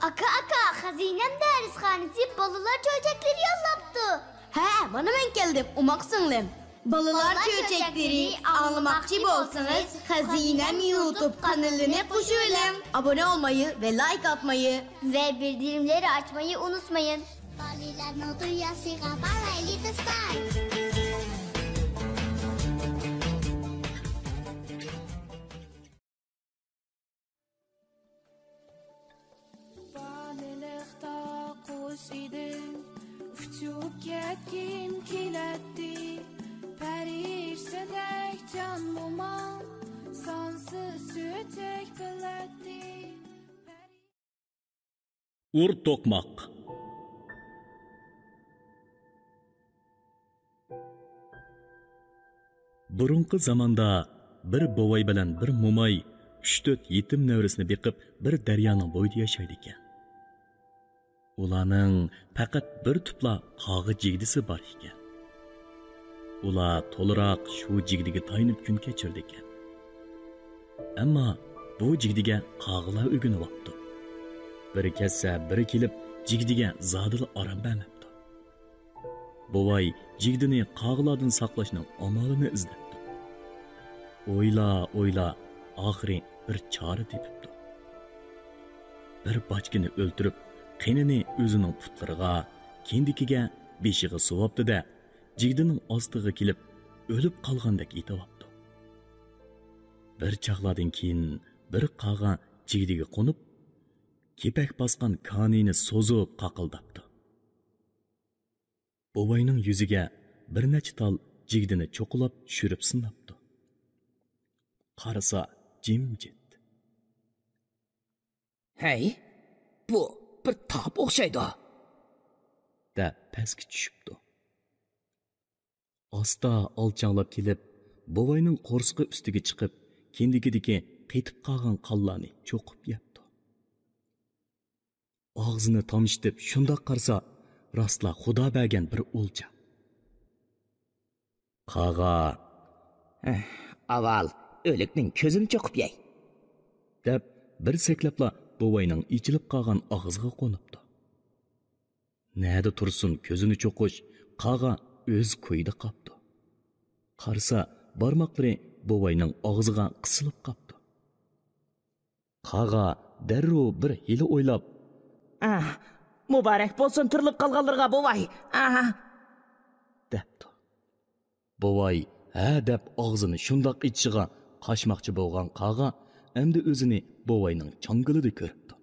Aka, hazinem dershanesi balılar çöçekleri yollaptı. He, bana ben geldim, umak sınırım. Balılar çöçekleri anlamakçı olsanız Hazinem YouTube kanalına koşulun. Abone olmayı ve like atmayı ve bildirimleri açmayı unutmayın. Ur tokmak. Burunqi zamanda bir bovay bilan bir mo'may 3-4 yetim nevrisini beqib bir daryoning bo'yida yashaydi ekan. Ularning faqat bir tupla qog'i jigdisi bor ekan. Ular to'liroq shu jigdiga taynib kun kechirdi ekan. Ammo bu jigdiga qog'lar o'ginib biri kessa biri kelib jigdiga zodil aram bermabdi. Bovay jigdini qog'lardan saqlashning amalini izlabdi. O'yla oxiri bir chora tepibdi. Bir bachkini o'ltirib, qinini o'zining putlariga, kendikiga beshiga suvabdi-da, jigdining ostiga kelib o'lib qolgandek etyapti. Bir chaqlardan keyin bir qog'a jigdiga qo'nib kepak basqan kanini so'zib qaqildabdi. Bovayning yuziga bir necha tal jigdini cho'qilab tushirib sinabdi. Qarasa jimjit. Hey, bu bir top o'xshaydi. Da pastga tushibdi. Asta olchanglab kelib, bovayning qo'rsqi ustiga chiqib, kendikidagi qetib qolgan qonlarni cho'qib yebdi. Og'zini tomishitib shundoq qarsa, rostla Xudo bergan bir o'lja. Qaga, Aval o'likning ko'zini cho'qib yey. deb bir seklapla bovayning ichilib qolgan og'ziga qo'nibdi. Nada tursin ko'zini cho'qish, qaga o'z ko'yida qopdi. Qarsa, barmoqlari bovayning og'ziga qisilib qopdi. Qaga darrov bir hili o'ylab, Muborak bo'lsin tirilib qolganlarga bovay. debdi. Bovay ha deb og'zini shundoq ichishiga qochmoqchi bo'lgan qaga endi o'zini bovayning changilida ko'ribdi.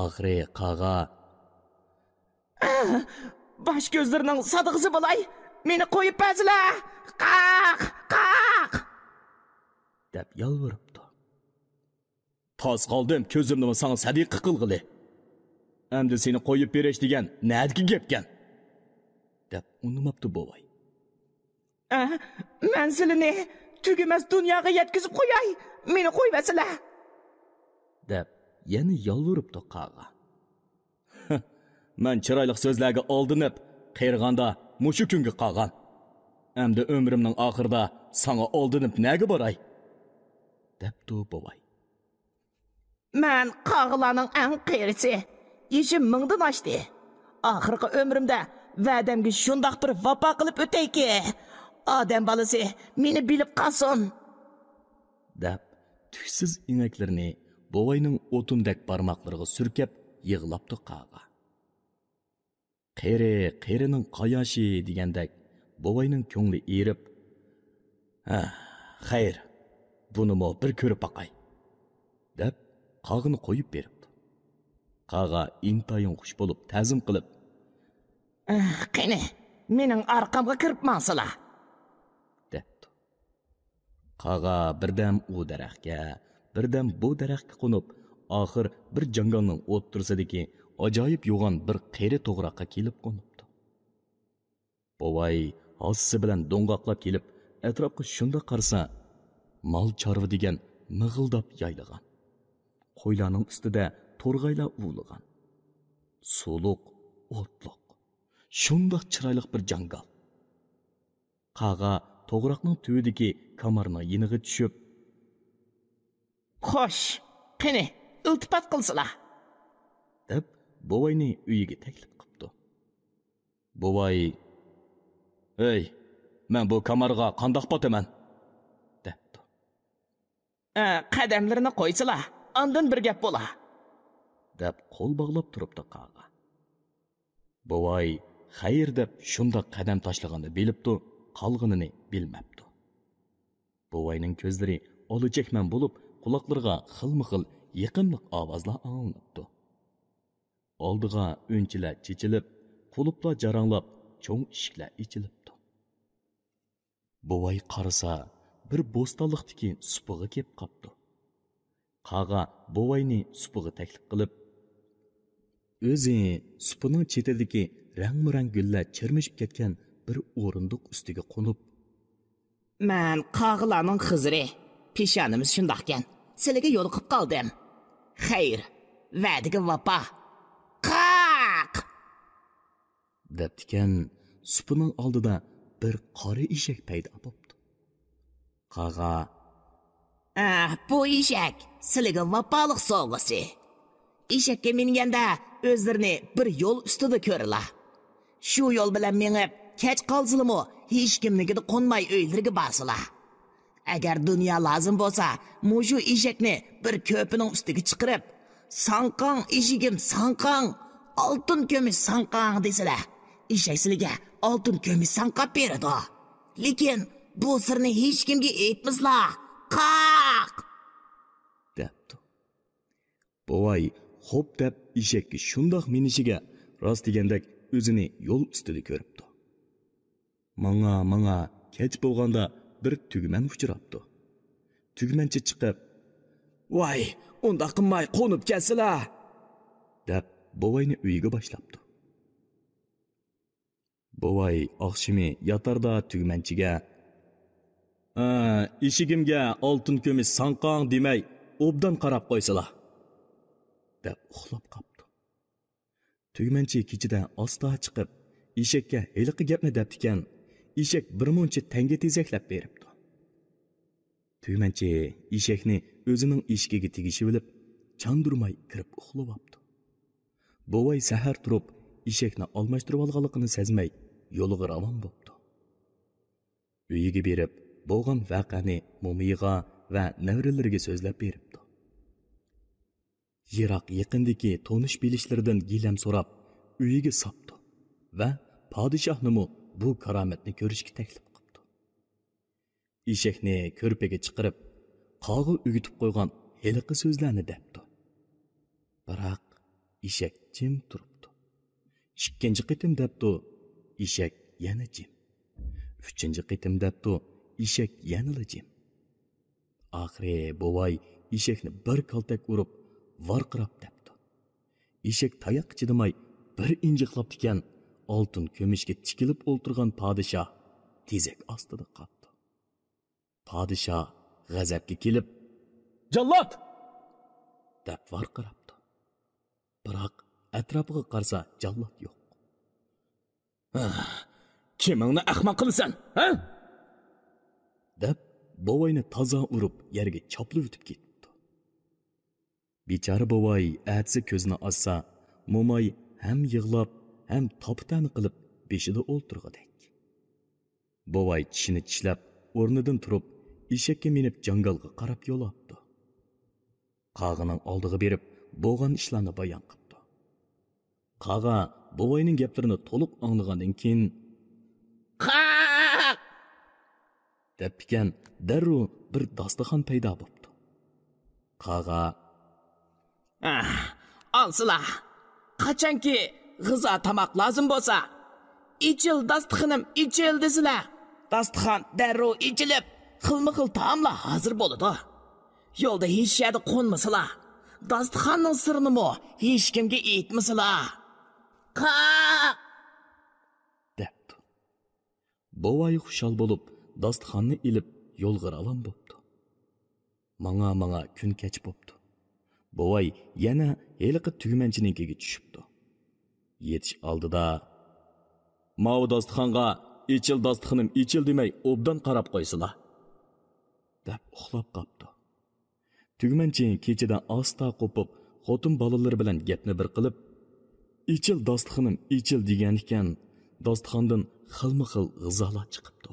Oxiri qaga Baş gözlerining sadig'isi bo'lay. Meni qo'yib bersinlar. Qaq. deb yalvaribdi. Toz qoldim, ko'zimni sana sadiq qilg'ili. Endi seni qo'yib berish degan nadki gapgan. deb unumabdi bovay. Men sizlarni tugamas dunyoga yetkazib qo'yay. Meni qo'yib bersinlar. deb yana yalvaribdi qaga. Men chiroyli so'zlarga oldinib, qirg'anda mushu kunga qolgan. Endi umrimning oxirida sana oldinib nega boray? debdi bovay. Men qog'larning eng qirisi. Yeshim mingdan oshdi. Oxirgi umrimda va'damga shundoq bir vafo qilib o'tayki, odam bolasi meni bilib qolsin. deb tuksiz inaklarini bovayning o'tundek barmoqlariga surkab yig'labdi qaga. Qerining qayoshi degandek bovayning ko'ngli erib, xayr, buni mo bir ko'rib baqay, deb qog'ini qo'yib beribdi. Qaga intayin xush bo'lib ta'zim qilib, qani, mening orqamga kirib mansizlar, debdi. Qaga birdam u daraxtga, birdam bu daraxtga qo'nib, oxir bir jangalning o'ttirsidagi ajoyib yo'g'on bir qeri to'g'roqqa kelib qo'nibdi. Bovay hossisi bilan do'ng'oqlab kelib, atrofga shunda qarasa, mol chorva degan mig'ildab yaylagan. Qo'ylarning ustida to'rg'aylar uvlagan. Suluq, o'tliq, shundoq chiroyli bir jangal. Qaga to'g'roqning tubidagi kamarning yiniga tushib, xo'sh, Qani, iltifot qilsizlar. deb buvayni uyiga taklif qilibdi. Buvay, "Ey, men bu kamarga qandoq botaman?" debdi. Qadamlarini qo'ysilar, ondan bir gap bo'la. deb qo'l bog'lab turibdi qaga. Buvay xayr deb shunda qadam tashlaganini bilibdi, qolganini bilmabdi. Buvayning ko'zlari olacakman bo'lib, quloqlariga xilma-xil yiqimliq ovozlar anglanibdi. Oldiga o'nchilar chechilib, quluplar jaranglab, cho'ng eshiklar ichilibdi. Buvay qarasa, bir bo'stonliqdagi supig'i kelib qopdi. Qaga buvayni supig'i taklif qilib, o'zi supining chetidagi rang-murang gullar chirmishib ketgan bir o'rindiq ustiga qo'nib, Men qag'larning xizri, peshonimiz shundoqkan. Sizlarga yo'liqib qoldim. Xayr, va'daga vafo. Qaq! debdikan, supining oldida bir qora eshak paydo bo'ldi. Qaga, Bu eshak sizlarga vafoliq sovg'asi. Eshakka minganda o'zlarini bir yo'l ustida ko'rlar. Shu yo'l bilan mengib, kech qolsizlarmi, hech kimnigida qo'nmay o'ylariga borsalar. Agar dunyo lozim bo'lsa, mushu eshakni bir ko'pining ustiga chiqirib, "Sanqang eshigim, sanqang, oltin ko'mish sanqang" desalar, eshak sizlarga oltin ko'mish sanqab beradi. Lekin bu sirni hech kimga aytmaslar. Qaq! debdi. Buvay xo'p deb eshakka shundoq minishiga rost degandek o'zini yo'l ustida ko'ribdi. Manga kech bo'lganda bir tugman uchrabdi. Tugmanchi chiqib, Voy, unda qilmay qo'nib kelsalar, deb buvayni uyiga boshlabdi. Buvay oqshimi yotarda tugmanchiga, "Eshigimga oltin ko'mish sanqang demay, obdan qarab qo'ysalar", deb uxlab qopdi. Tugmanchi kechida osta chiqib, eshakka heliqi gapni debdikan, eshak bir muncha tanga tezaklab beribdi. Tugmanchi eshakni o'zining eshigiga tegishib bilib, chandurmay kirib uxlabapti. Buvay sahar turib, eshakni almashtirib olganligini sezmay, yo'liga ravon bo'ldi. Uyiga berib, bo'lgan voqeani mo'miga va navrilariga so'zlab beribdi. Yiroq yaqindagi tonish bilishlardan gilam so'rab, uyiga sapdi va podshohnimi bu karomatni ko'rishga taklif qildi. Eshakni ko'rpaga chiqarib, qog'i o'gitib qo'ygan heliqi so'zlarni debdi. Biroq eshak jim turibdi. Ikkinchi qitim debdi, eshak yana jim. Uchinchi qitim debdi, eshak yana jim. Oxiri buvay eshakni bir kaltak urib, varqirab debdi. Eshak tayoq chidamay bir injiqlab tikan, oltin ko'mishga tikilib o'ltirgan podshoh tezak ostida qoldi. Podshoh g'azabga kelib, "Jallod!" deb varqirabdi. Biroq atrofiga qarasa jallod yo'q. "Kimingni ahmoq qilasan, ha?" deb buvayni toza urib yerga choplab o'tib ketdi. Bechora buvay atsi ko'zini ochsa, mo'may ham yig'lab, ham toptan qilib beshida o'ltirg'adek. Buvay tishini tishlab, o'rnidan turib, eshakka minib jangalga qarab yo'l oldi. Qag'ining oldiga berib, bo'lgan ishlarni bayon qildi. Qaga buvayning gaplarini to'liq anglagandan keyin, "Qaq!" debdikan, darrov bir dasturxon paydo bo'ldi. Qaga, Alsizlar. Qachonki g'izo tomoq lozim bo'lsa, "Ichil dasturxonim, ichil" desizlar. Dasturxon darrov ichilib, xilma-xil taomlar hozir bo'ladi. Yo'lda hech yerda qo'nmasizlar. Dasturxonning sirini hech kimga aytmasizlar. Qaq! debdi. Buvay xushal bo'lib, dasturxonni ilib yo'lga ravon bo'ldi. Manga kun kech bo'ldi. Buvay yana heliqi tugmanchinikiga tushibdi. Yetish oldida, "Mav dasturxonga ichil dasturxonim, ichil demay, obdan qarab qo'ysalar", deb uxlab qopdi. Tugmanchi kechadan asta qo'pib, xotin bolalar bilan gapni bir qilib, "Ichil dostixonim, ichil" degan ekan, dostixondan xilma-xil g'izolar chiqibdi.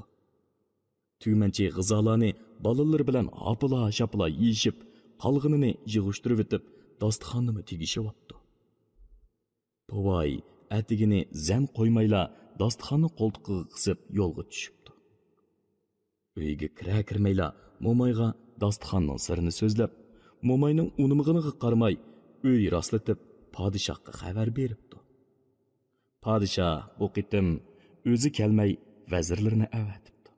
Tugmanchi g'izolarni bolalar bilan hopila-shapila yeyishib, qolganini yig'ishtirib o'tib, dostixonni tegishyapti. Buvay atigini zam qo'ymayla dostixonni qo'ltiqiga qisib yo'lga tushibdi. Uyga kirmayla mo'mayga dostixonning sirini so'zlab, mo'mayning unimig'iga qaramay uy rostlatib podshohga xabar beribdi. Podshoh bu qitim o'zi kelmay vazirlarni avatibdi.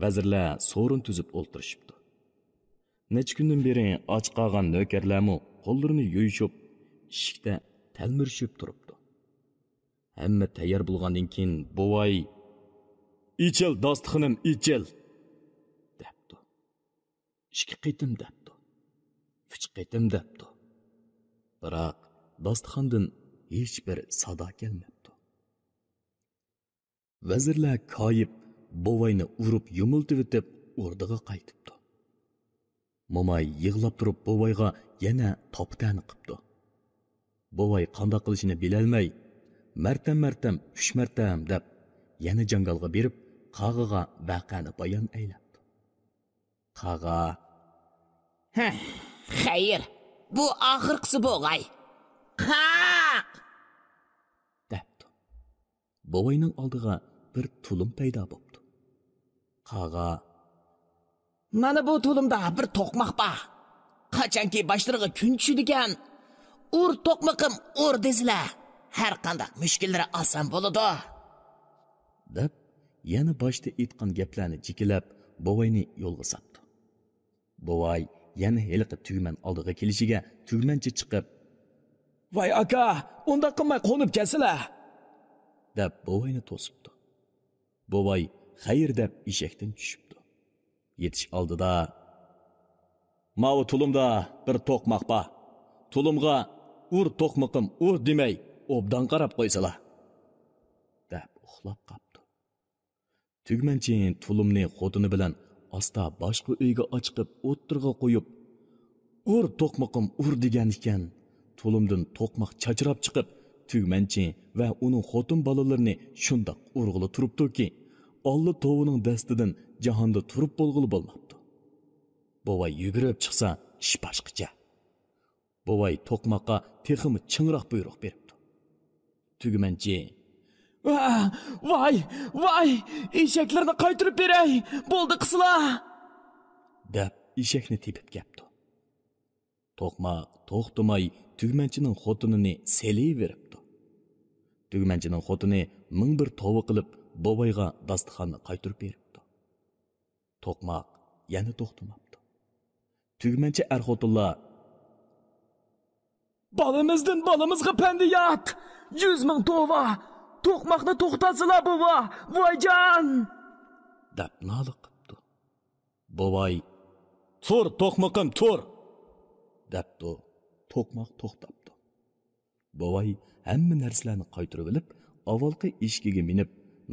Vazirlar so'rin tuzib o'ltirishibdi. Necha kundan beri och qolgan navkarlarmi qo'llarini yuyishib, eshikda talmirishib turibdi. Hamma tayyor bo'lgandan keyin buvay "Ichil dostixonim, ichil" debdi. 2 qitim debdi. 3 qitim debdi. Biroq dostixondan hech bir sado kelmabdi. Vazirlar koyib buvayni urib yumiltib o'tib o'rniga qaytibdi. Mo'may yig'lab turib buvayga yana toptani qilibdi. Buvay qanday qilishini bilolmay, martam 3 martam deb yana jangalga berib, qag'iga vaqani bayon aylabdi. Qag'a: Xayr, bu oxirgisi bo'g'ay. Qaq! debdi. Buvayning oldiga bir tulum paydo bo'ldi. Qag'a: Mana bu tulumda bir to'qmoq bor. Qachonki boshlariga kun tushadigan, ur to'qmoqim ur desizlar. Har qanday mushkillar oson bo'ladi. deb yana boshda aytgan gaplarni jikilab buvayni yo'lga sapdi. Buvay yana heliqi tugman oldiga kelishiga tugmanchi chiqib: "Voy aka, unda qilmay qo'nib kelsizlar" deb buvayni to'sibdi. Buvay xayr deb eshakdan tushibdi. Yetish oldida: "Mavi tulumda bir to'qmoq bor. Tulumga ur to'qmoqim ur demay, obdan qarab qo'ysalar" deb uxlab qopdi. Tugmanchi tulumni xotini bilan asta boshqa uyga ochiqib o'ttirga qo'yib, "Ur to'qmoqim ur" degan ekan, tulumdan to'qmoq chachrab chiqib, tugmanchi va uning xotin bolalarini shundoq urg'ili turibdiki, Alloh tovuning dastidan jahonda turib bo'lg'ili bo'lmabdi. Buvay yugurib chiqsa, ish boshqacha. Buvay to'qmoqqa teximi chinroq buyruq beribdi. Tugmanchi: Voy, eshaklarni qaytirib beray, bo'ldi qislar" deb eshakni tepib kelibdi. To'qmoq to'xtamay tugmanchining xotinini selaveribdi. Tugmanchining xotini ming bir tova qilib buvayga dasturxonni qaytirib beribdi. To'qmoq yana to'xtamabdi. Tugmanchi xotinlar: "Bolamizdan bolamizga pandiyat, 100 ming tova, to'qmoqni to'xtatsizlar buva, voyjon" deb nola qilibdi. Buvay: "Tur to'qmoqim, tur" debdi. To'qmoq to'xtabdi. Buvay hamma narsalarni qaytirib olib, avvalgi eshkiga minib,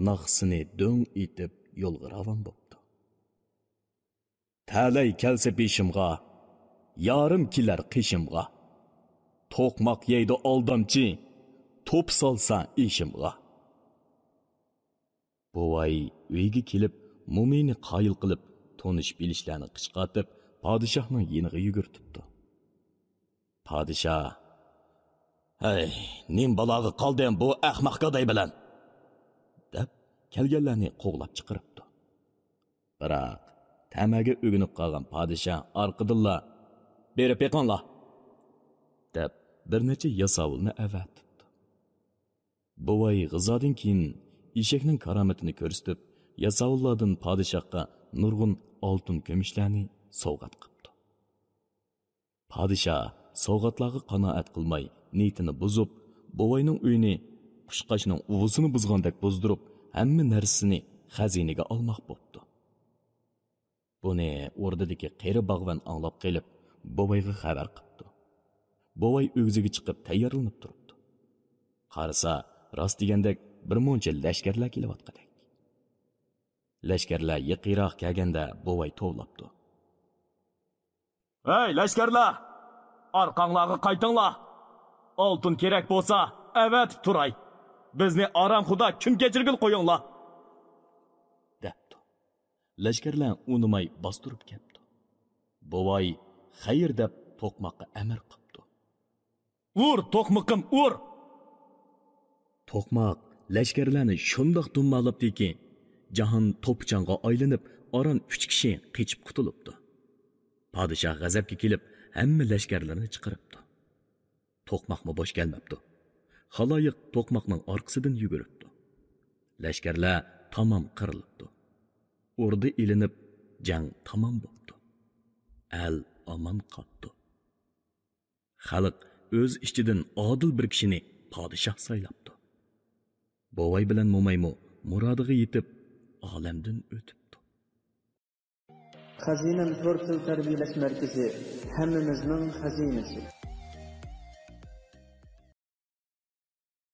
naqsini do'ng etib yo'lga ravon bo'ldi. "Talay kelsa beshimga, yarim kelar qishimga. To'qmoq yeydi oldamchi, to'p solsa ishimga." Buvay uyga kelib, mo'mini qoyil qilib, tonish bilishlarni qichqatib, podshohning yeniga yugurtibdi. Podshoh: "Hey, nim balog'i qoldim bu ahmoq gaday bilan" deb kelganlarni qo'g'lab chiqiribdi. Biroq tamaga o'ginib qolgan podshoh orqadilla: "Berib yiqinglar" deb bir necha yasovulni avatibdi. Buvay g'izodan keyin eshakning karomatini ko'rsatib, yasovullardan podshohga nurg'un oltin kumushlarni sovg'at qilibdi. Podshoh sovg'atlarga qanoat qilmay, niyatini buzib, buvayning uyini qushqashning uvusini buzgandek buzdirib, hamma narsasini xazinaga olmoq bo'pti. Buni o'rdadagi qeri bog'van anglab kelib, buvayga xabar qildi. Buvay o'g'ziga chiqib tayyorlanib turibdi. Qarasa, rost degandek bir muncha lashkarlar kelyotgandek. Lashkarlar yiqiroq kelganda buvay tovlabdi. Hey, lashkarlar! Orqanglarga qaytinglar. Oltin kerak bo'lsa, avatib turay. Bizni aram xudo kun kechirgil qo'yinglar. debdi. Lashkarlar unimay bostirib keldi. Bovay xayr deb to'qmoqqa amr qildi. Ur, to'qmiqim, ur! To'qmoq lashkarlarni shundoq dummalabdiki, jahon to'pchonga aylanib, oran 3 kishi qechib qutulibdi. Podshoh g'azabga kelib, hamma lashkarlarni chiqaribdi. To'qmoqmi bosh kelmabdi. Xaloyiq to'qmoqning orqasidan yuguribdi. Lashkarlar tamom qirilibdi. O'rda ilinib, jang tamom bo'ldi. Al omon qoldi. Xalq o'z ichidan odil bir kishini podshoh saylabdi. Bovay bilan Mo'maymo murodiga yetib, olamdan o'tibdi. Xazinam to'rt xil tarbiyalash markazi hammamizning xazinasi.